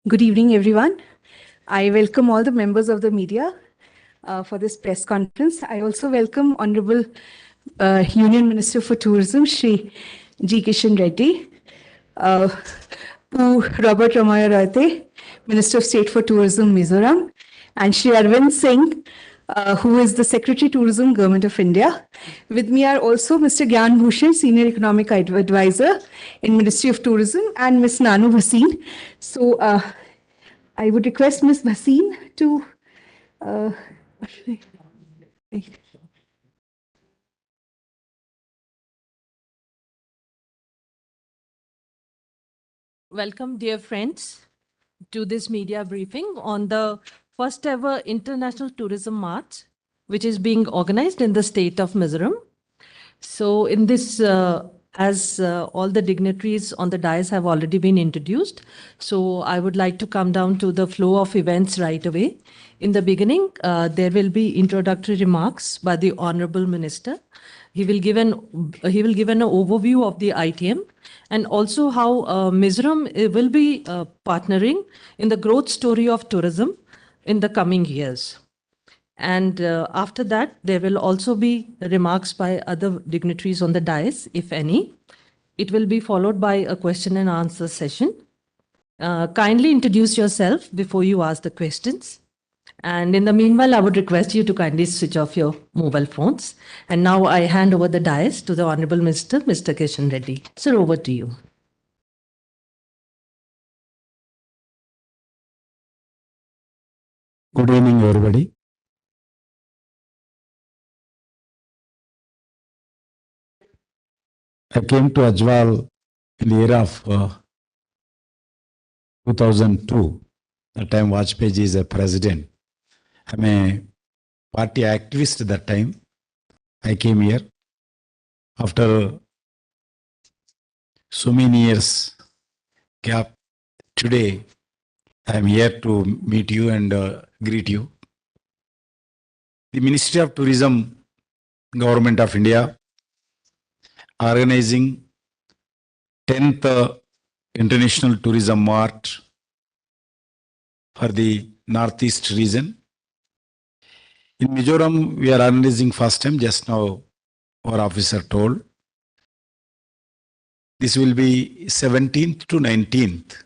Good evening, everyone. I welcome all the members of the media for this press conference. I also welcome Honorable Union Minister for Tourism, Shri G. Kishan Reddy, to Robert Ramaya Royte, Minister of State for Tourism, Mizoram, and Shri Arvind Singh, who is the Secretary Tourism, Government of India. With me are also Mr. Gyan Bhushan, Senior Economic Advisor in Ministry of Tourism, and Ms. Nanu Bhasin. So I would request Ms. Bhasin to Welcome, dear friends, to this media briefing on the first ever International Tourism Mart, which is being organized in the state of Mizoram. So in this, as all the dignitaries on the dais have already been introduced, so I would like to come down to the flow of events right away. In the beginning, there will be introductory remarks by the Honorable Minister. He will give an overview of the ITM and also how Mizoram will be partnering in the growth story of tourism in the coming years. And after that, there will also be remarks by other dignitaries on the dais, if any. It will be followed by a question and answer session. Kindly introduce yourself before you ask the questions. And in the meanwhile, I would request you to kindly switch off your mobile phones. And now I hand over the dais to the Honorable Minister, Mr. Kishan Reddy. Sir, over to you. Good evening, everybody. I came to Ajwal in the year of 2002. That time Vajpayee is a president. I'm a party activist at that time. I came here. After so many years gap, today I am here to meet you and greet you. The Ministry of Tourism, Government of India, organizing 10th International Tourism Mart for the Northeast region. In Mizoram, we are organizing first time, just now our officer told. This will be 17th to 19th.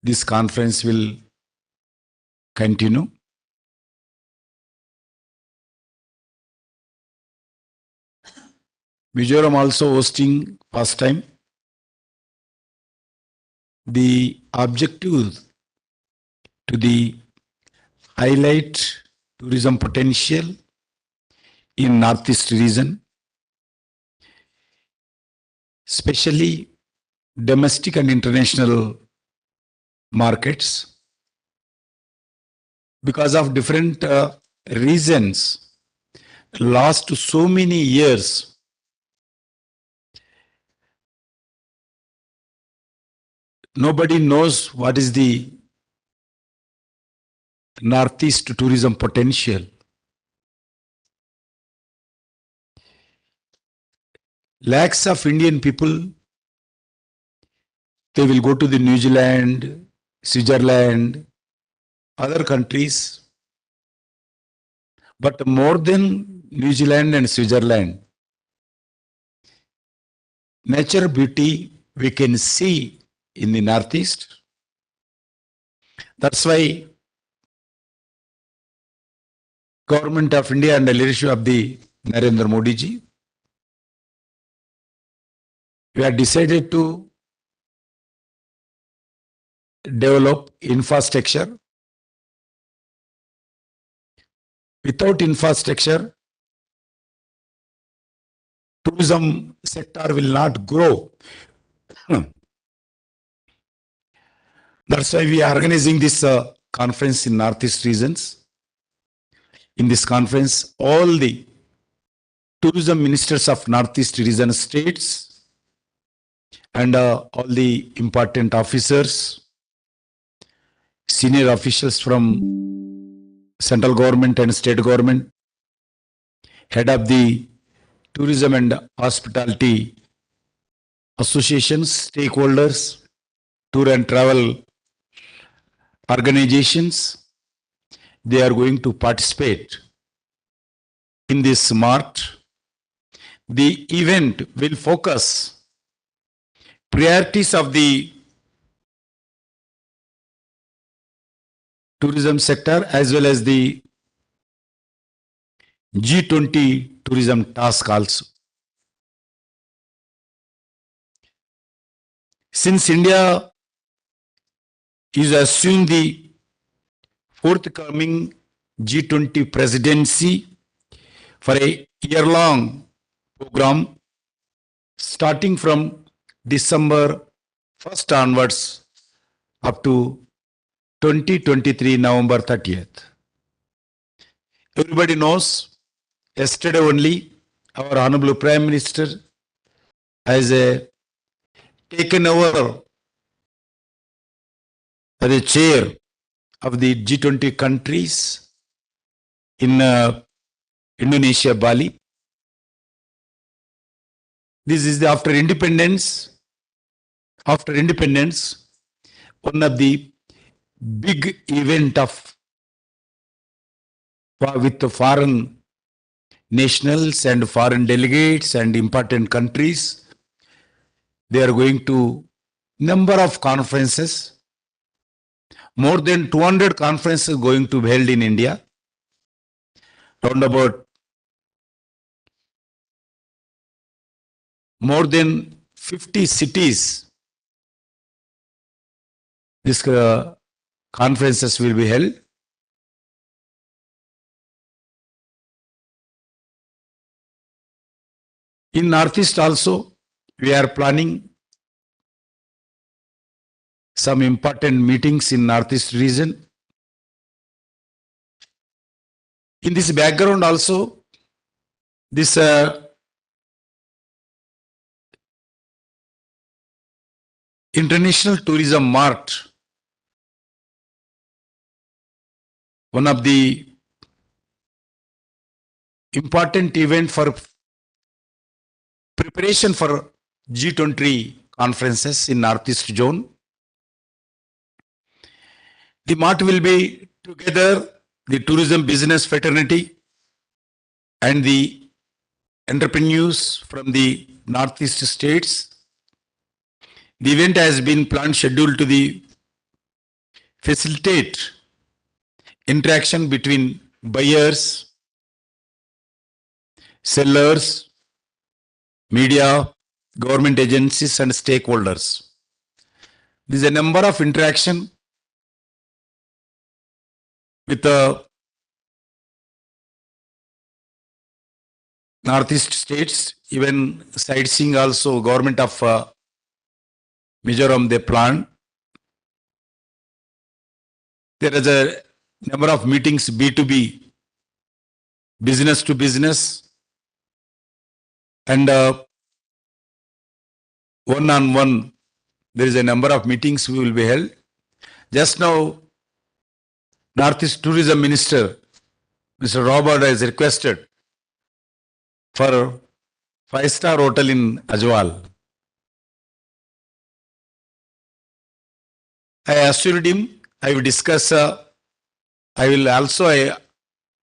This conference will continue. Mizoram also hosting first time. The objective to the highlight tourism potential in Northeast region, especially domestic and international markets. Because of different reasons, last so many years, nobody knows what is the Northeast tourism potential. Lakhs of Indian people, they will go to the New Zealand, Switzerland, other countries. But more than New Zealand and Switzerland, nature beauty we can see in the Northeast. That's why Government of India and the leadership of the Narendra Modi ji, we have decided to develop infrastructure. Without infrastructure, tourism sector will not grow. That's why we are organizing this conference in Northeast regions. In this conference, all the tourism ministers of Northeast region states and all the important officers, senior officials from central government and state government, head of the tourism and hospitality associations, stakeholders, tour and travel organizations, they are going to participate in this mart. The event will focus priorities of the tourism sector as well as the G20 tourism task also. Since India is assuming the forthcoming G20 presidency for a year-long program starting from December 1st onwards up to 2023 November 30th. Everybody knows, yesterday only our Honorable Prime Minister has taken over the chair of the G20 countries in Indonesia, Bali. This is after independence. After independence, one of the big event of with the foreign nationals and foreign delegates and important countries. They are going to number of conferences. More than 200 conferences going to be held in India. Round about more than 50 cities. These conferences will be held. In Northeast also, we are planning some important meetings in Northeast region. In this background also, this International Tourism Mart, one of the important event for preparation for G20 conferences in Northeast zone. The mart will be together the tourism business fraternity and the entrepreneurs from the Northeast states. The event has been planned scheduled to facilitate interaction between buyers, sellers, media, government agencies and stakeholders. There is a number of interaction with the Northeast states, even sightseeing also government of Mizoram they planned. There is a number of meetings B2B, business to business, and one-on-one, there is a number of meetings we will be held. Just now, Northeast Tourism Minister, Mr. Robert, has requested for 5-star hotel in Ajwal. I assured him I will discuss, I will also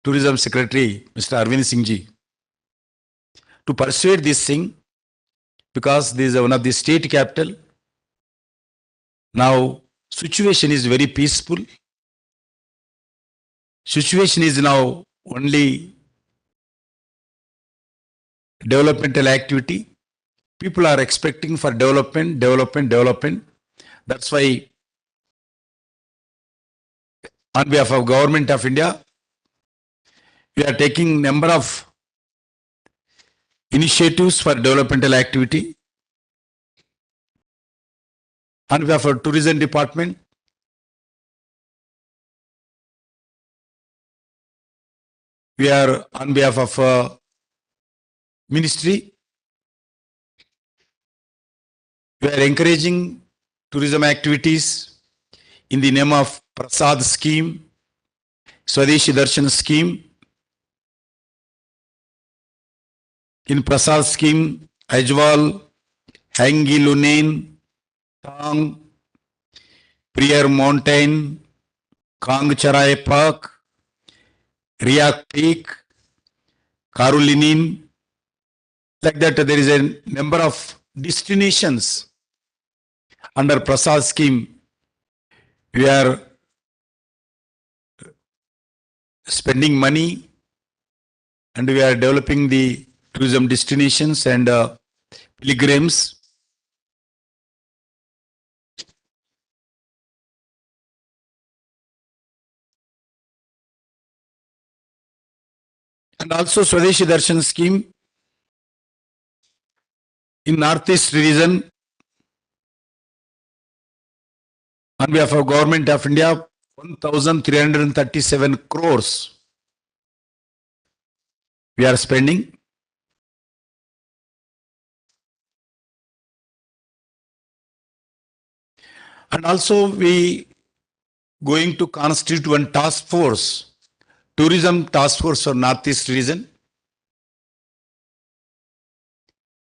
Tourism Secretary, Mr. Arvind Singh ji, to persuade this thing, because this is one of the state capital. Now, situation is very peaceful. Situation is now only developmental activity. People are expecting for development. That's why, on behalf of Government of India, we are taking number of initiatives for developmental activity. On behalf of Tourism Department, we are on behalf of Ministry, we are encouraging tourism activities in the name of Prasad scheme, Swadeshi Darshan scheme. In Prasad scheme, Ajwal Angilunin, Tang, Prier Mountain, Kangcharai Park, Riak Peak, Karulinin. Like that, there is a number of destinations under Prasad scheme. We are spending money and we are developing the tourism destinations and pilgrims. And also Swadeshi Darshan scheme in Northeast region on behalf of Government of India, 1,337 crores we are spending. And also we going to constitute one task force, tourism task force for Northeast region,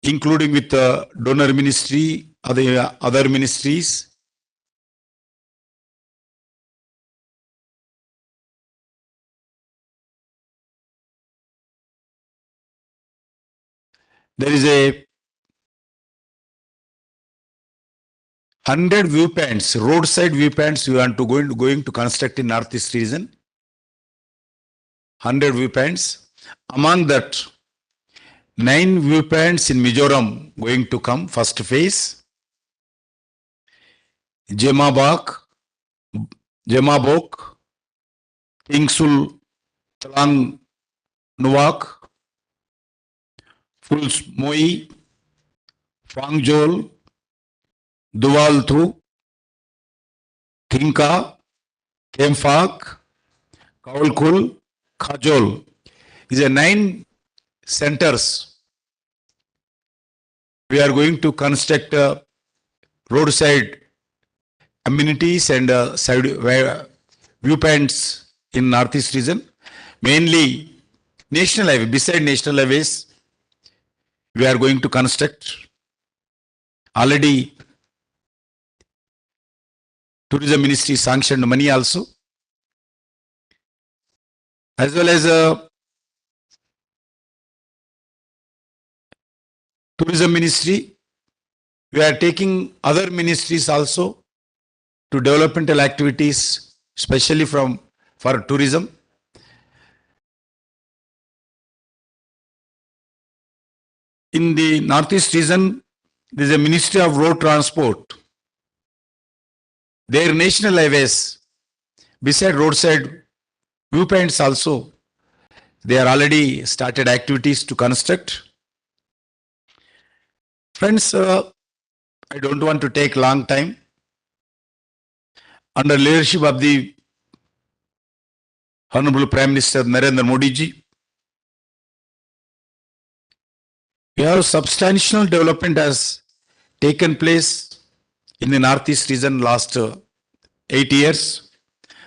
including with the donor ministry, other ministries. There is a 100 viewpoints, roadside viewpoints we want to going to construct in Northeast region. 100 viewpoints. Among that, 9 viewpoints in Mizoram going to come, first phase. Jemabok, Kingsul, Talang Nuwak, Fuls Moi, Fangjol, Duwalthu, Tinka, Kemfak, Kaulkul, Khajol. These are 9 centers. We are going to construct roadside amenities and viewpoints in Northeast region. Mainly national highway, beside national highways, we are going to construct. Already Tourism Ministry sanctioned money also, as well as Tourism Ministry. We are taking other ministries also to developmental activities, especially for tourism. In the Northeast region, there is a Ministry of Road Transport. Their national highways, beside roadside viewpoints also, they are already started activities to construct. Friends, I don't want to take long time. Under leadership of the Honorable Prime Minister Narendra Modi ji, we have substantial development has taken place in the Northeast region last 8 years.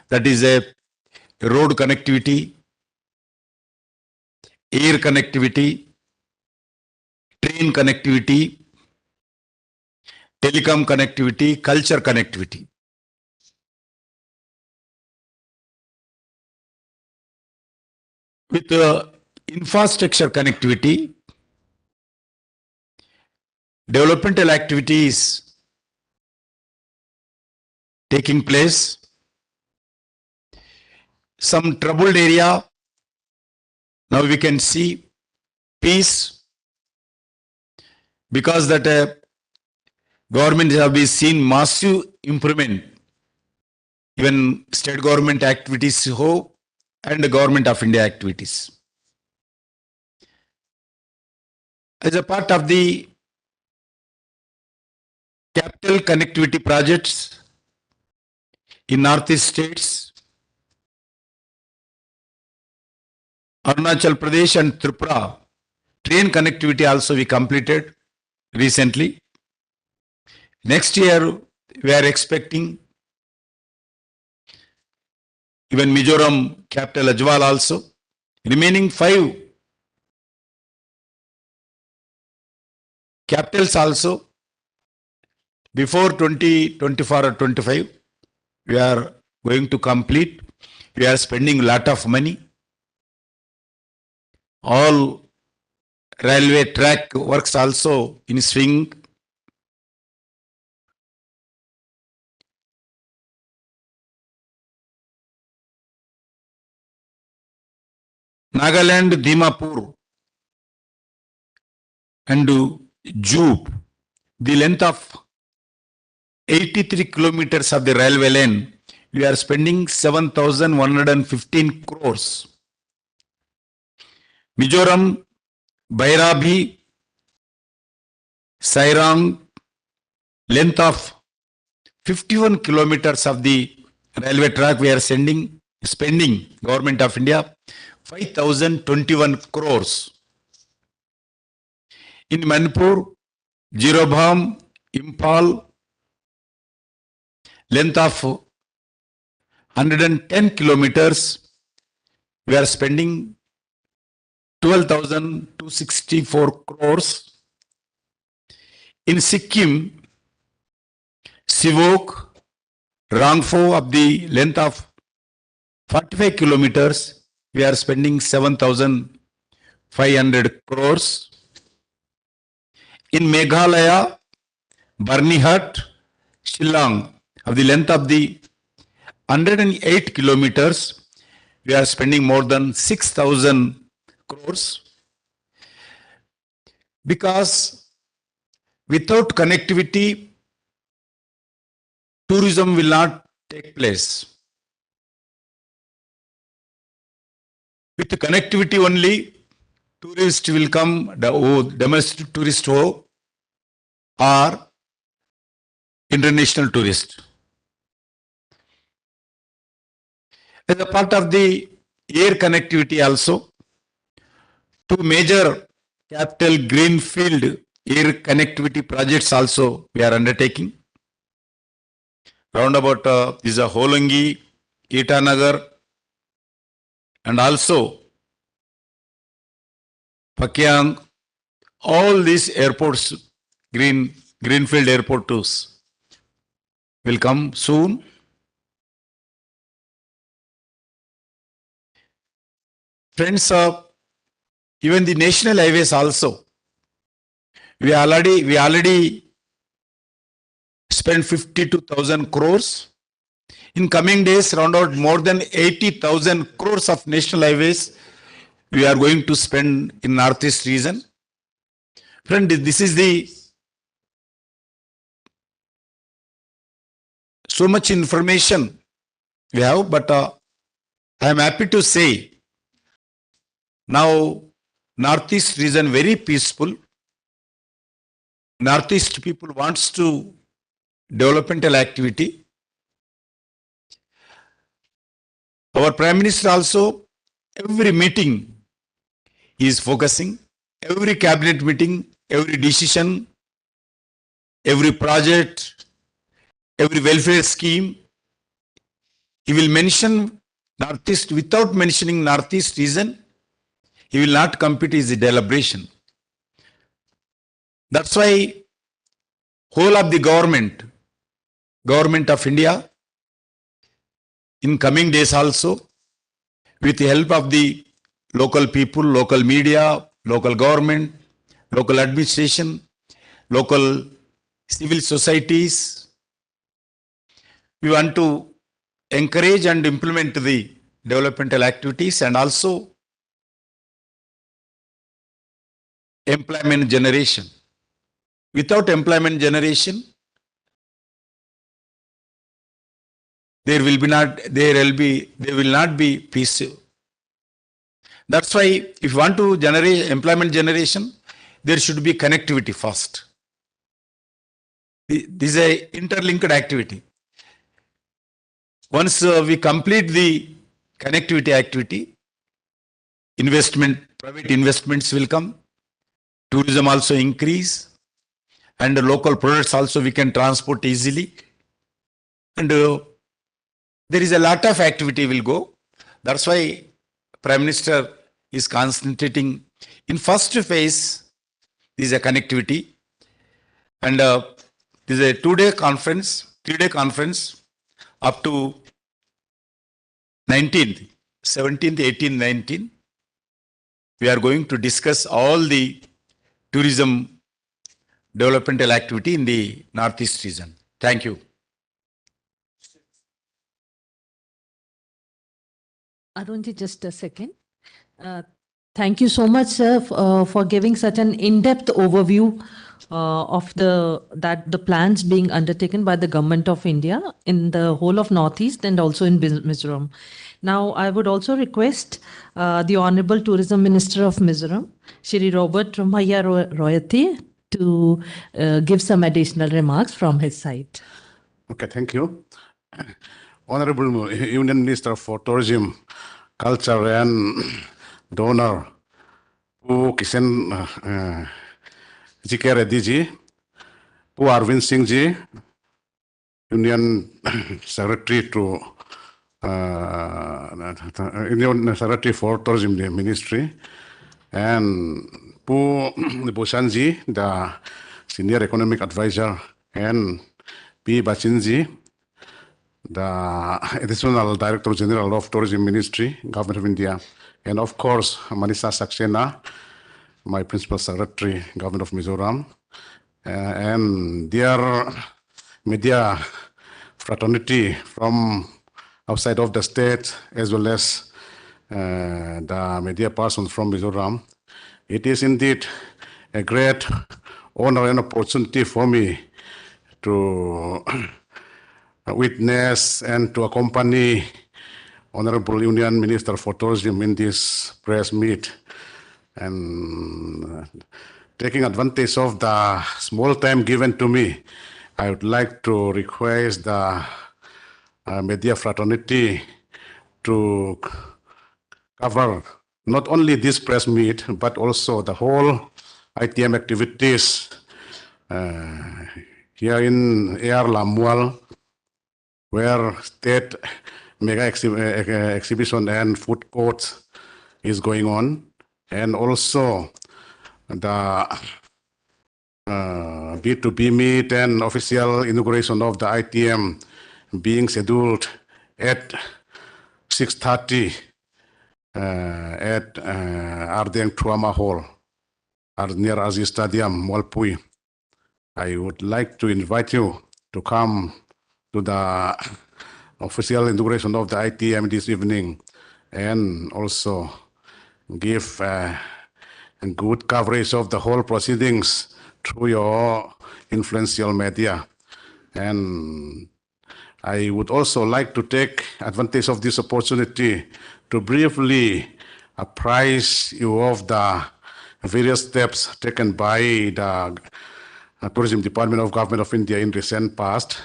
That is a road connectivity, air connectivity, train connectivity, telecom connectivity, culture connectivity. With infrastructure connectivity, developmental activities taking place. Some troubled area, now we can see peace, because that government have been seen massive improvement, even state government activities and the government of India activities. As a part of the capital connectivity projects in Northeast states, Arunachal Pradesh and Tripura, train connectivity also we completed recently. Next year, we are expecting even Mizoram capital Ajwal also. Remaining 5 capitals also before 2024 or 25, we are going to complete. We are spending a lot of money. All railway track works also in swing. Nagaland, Dimapur and Jube, the length of 83 kilometers of the railway lane, we are spending 7,115 crores. Mizoram, Bairabhi, Sairang, length of 51 kilometers of the railway track, we are spending, Government of India, 5,021 crores. In Manipur, Jirobham, Impal, length of 110 kilometers, we are spending 12,264 crores. In Sikkim, Sivok, Rangpho of the length of 45 kilometers, we are spending 7,500 crores. In Meghalaya, Barnihat, Shillong, of the length of the 108 kilometers, we are spending more than 6,000 crores. Because without connectivity, tourism will not take place. With connectivity only, tourists will come, domestic tourist or international tourist. As a part of the air connectivity also, two major capital greenfield air connectivity projects also we are undertaking. Roundabout is a Holangi, Itanagar, and also Pakyang. All these airports, greenfield airports will come soon. Friends, even the national highways also, we already spent 52,000 crores. In coming days, around about more than 80,000 crores of national highways we are going to spend in Northeast region. Friend, this is the so much information we have, but I am happy to say now Northeast region very peaceful. Northeast people wants to developmental activity. Our Prime Minister also, every meeting he is focusing, every cabinet meeting, every decision, every project, every welfare scheme, he will mention Northeast. Without mentioning Northeast region, he will not complete his deliberation. That's why whole of the government of India, in coming days also, with the help of the local people, local media, local government, local administration, local civil societies, we want to encourage and implement the developmental activities and also employment generation. Without employment generation, there will not be peace. That's why if you want to generate employment generation, there should be connectivity first. This is a interlinked activity. Once we complete the connectivity activity, private investments will come, tourism also increase, and the local products also we can transport easily. And there is a lot of activity will go. That's why Prime Minister is concentrating in first phase. This is a connectivity, and This is a 2-day conference, 3-day conference up to 19th, 17th, 18th, 19th. We are going to discuss all the tourism developmental activity in the Northeast region. Thank you. Arunji, just a second. Thank you so much, sir, for giving such an in-depth overview of the plans being undertaken by the Government of India in the whole of Northeast and also in Mizoram. Now, I would also request the Honorable Tourism Minister of Mizoram, Shri Robert Royati, to give some additional remarks from his side. Okay, thank you. Honorable Union Minister for Tourism, Culture and Donor, Kishan Reddy ji, Arvind Singh ji, Union Secretary to Union Secretary for Tourism Ministry, and Bhushan ji, the Senior Economic Advisor, and P. Bachin ji, the Additional Director General of Tourism Ministry, Government of India, and of course, Manisa Saxena, my Principal Secretary, Government of Mizoram, and dear media fraternity from outside of the state, as well as the media persons from Mizoram. It is indeed a great honor and opportunity for me to witness and to accompany Honorable Union Minister for Tourism in this press meet. And taking advantage of the small time given to me, I would like to request the media fraternity to cover not only this press meet, but also the whole ITM activities here in AR Lamual, where state mega exhibition and food court is going on, and also the B2B meet and official inauguration of the ITM being scheduled at 6:30 at Ardeng Tuama Hall near Aziz Stadium, Walpui. I would like to invite you to come to the official inauguration of the ITM this evening, and also give a good coverage of the whole proceedings through your influential media. And I would also like to take advantage of this opportunity to briefly apprise you of the various steps taken by the Tourism Department of Government of India in recent past.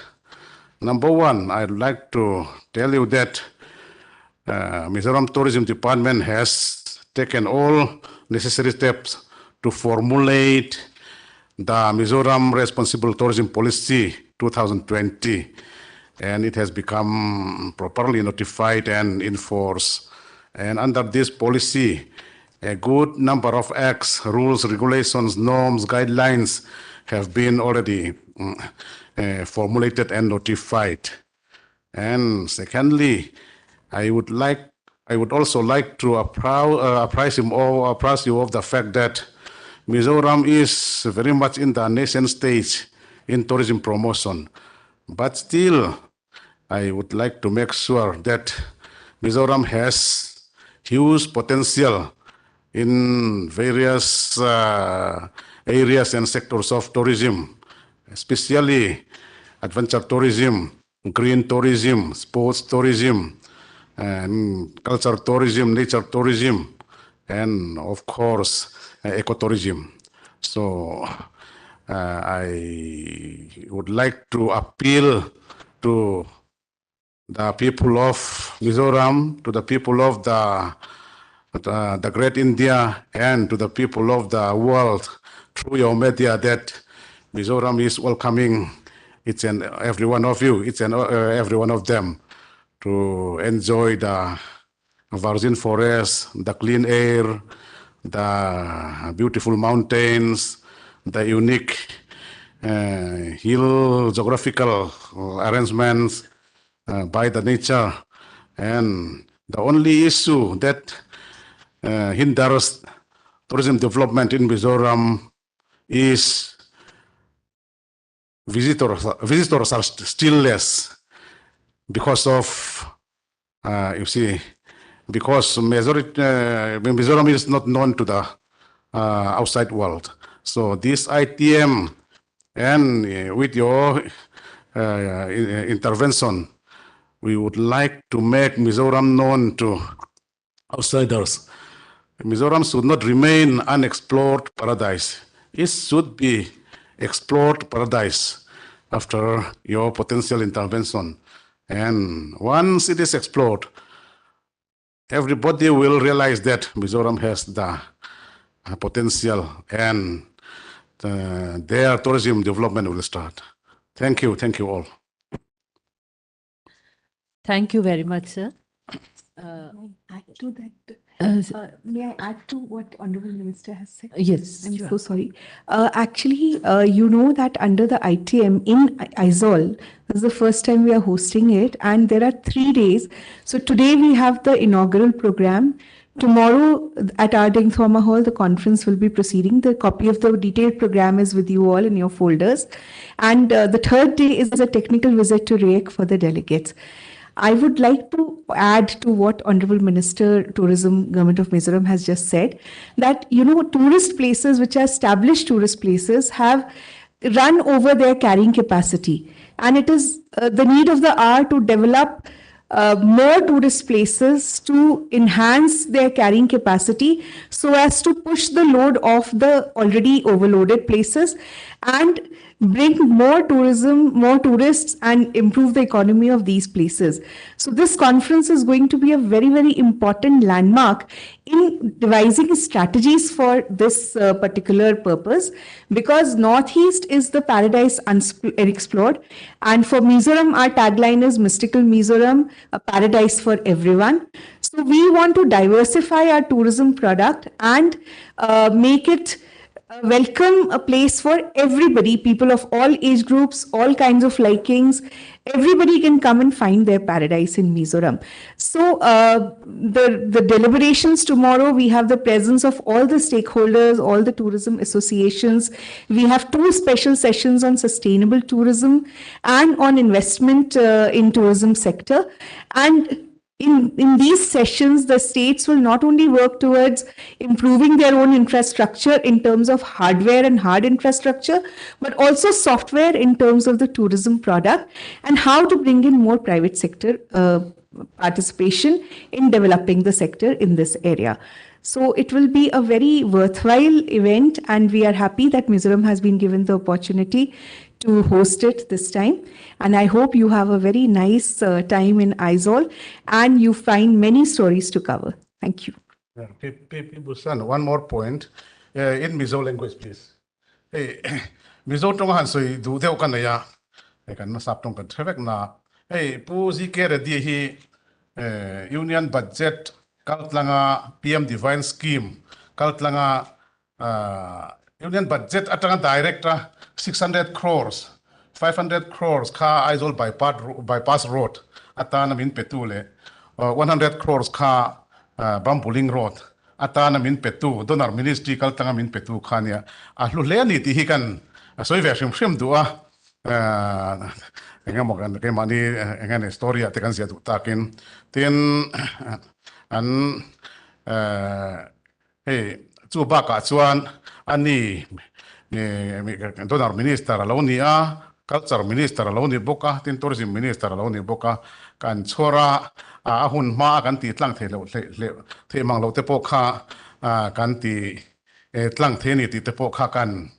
Number one, I'd like to tell you that Mizoram Tourism Department has taken all necessary steps to formulate the Mizoram Responsible Tourism Policy 2020, and it has become properly notified and enforced. And under this policy, a good number of acts, rules, regulations, norms, guidelines have been already formulated and notified. And secondly, I would also like to apprise you of the fact that Mizoram is very much in the nascent stage in tourism promotion. But still, I would like to make sure that Mizoram has huge potential in various areas and sectors of tourism, especially adventure tourism, green tourism, sports tourism, and culture tourism, nature tourism, and of course, ecotourism. So I would like to appeal to the people of Mizoram, to the people of the great India, and to the people of the world through your media that Mizoram is welcoming each and every one of you, each and every one of them, to enjoy the virgin forest, the clean air, the beautiful mountains, the unique hill geographical arrangements by the nature, and the only issue that hinders tourism development in Mizoram is visitors are still less because of you see, because Mizoram is not known to the outside world. So this ITM and with your intervention, we would like to make Mizoram known to outsiders. Mizoram should not remain unexplored paradise. It should be explored paradise after your potential intervention. And once it is explored, everybody will realize that Mizoram has the potential, and their tourism development will start. Thank you all. Thank you very much, sir. Add to that. Uh, May I add to what Honorable Minister has said? yes. I'm sure. so sorry. Actually, you know that under the ITM in Aizawl, this is the first time we are hosting it, and there are 3 days. So today we have the inaugural program. Tomorrow at our Dengthoma Hall, the conference will be proceeding. The copy of the detailed program is with you all in your folders. And the third day is a technical visit to REC for the delegates. I would like to add to what Honorable Minister Tourism, Government of Mizoram has just said, that, you know, tourist places, which are established tourist places, have run over their carrying capacity. And it is the need of the hour to develop more tourist places to enhance their carrying capacity so as to push the load off the already overloaded places and bring more tourism, more tourists, and improve the economy of these places. So this conference is going to be a very, very important landmark in devising strategies for this particular purpose, because Northeast is the paradise unexplored. And for Mizoram, our tagline is Mystical Mizoram, a paradise for everyone. So we want to diversify our tourism product and make it welcome a place for everybody, people of all age groups, all kinds of likings. Everybody can come and find their paradise in Mizoram. So the deliberations tomorrow, we have the presence of all the stakeholders, all the tourism associations. We have 2 special sessions on sustainable tourism and on investment in tourism sector. And in these sessions, the states will not only work towards improving their own infrastructure in terms of hardware and hard infrastructure, but also software in terms of the tourism product and how to bring in more private sector participation in developing the sector in this area. So it will be a very worthwhile event, and we are happy that Mizoram has been given the opportunity to host it this time. And I hope you have a very nice time in Aizawl and you find many stories to cover. Thank you. Busan, one more point in Mizo language, please. Hey, Mizo tongan soi du deu kan ya. Kan masap tong kan traffic na. Hey, pu zike Reddy hi union budget kalt langa PM Divine Scheme kalt langa union budget atanga director 600 crores 500 crores ka Aizawl bypass road atana min petule 100 crores ka bambuling road atana min petu donor ministry kal tanga min petu khania ahlu le ni ti hi kan soi ve shim dua engamokan ke mani engan story ate kan sia tu takin tin an hey chu ba ka chuan ani donor minister aloni a culture minister aloni boka tin tourism minister aloni boka kan chora ahun ma kan ti tlang the mang lo te pokha kan ti tlang the ni ti te pokha kan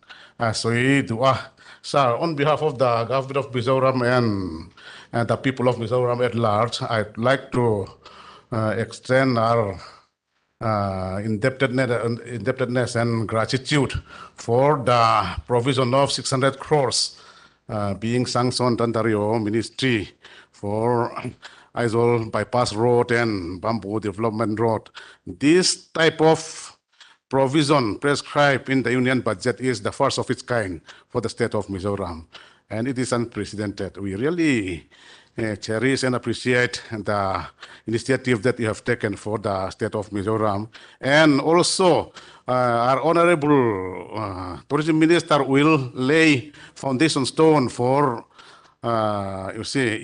soi dua. Sir, on behalf of the government of Mizoram and the people of Mizoram at large, I'd like to extend our indebtedness and gratitude for the provision of 600 crores being sanctioned under your ministry for Aizawl bypass road and bamboo development road. This type of provision prescribed in the union budget is the first of its kind for the state of Mizoram. And it is unprecedented. We really cherish and appreciate the initiative that you have taken for the state of Mizoram. And also, our Honorable Tourism Minister will lay foundation stone for,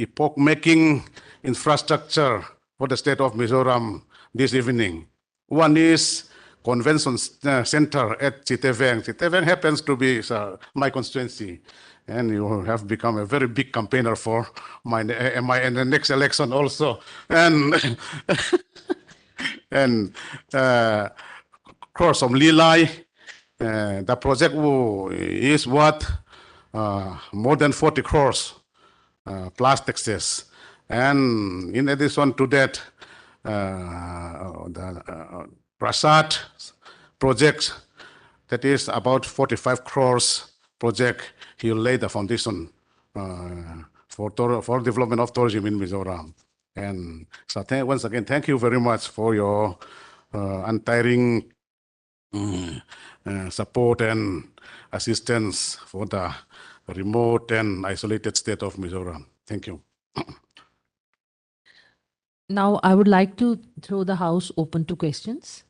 epoch-making infrastructure for the state of Mizoram this evening. One is Convention Center at Chiteveng. Chiteveng happens to be my constituency, and you have become a very big campaigner for my in the next election also. And and Cross of Lilai, the project is worth more than 40 crores plus taxes. And in addition to that, the Prasad project, that is about 45 crores project, he will lay the foundation for development of tourism in Mizoram. And so once again, thank you very much for your untiring support and assistance for the remote and isolated state of Mizoram. Thank you. Now, I would like to throw the house open to questions.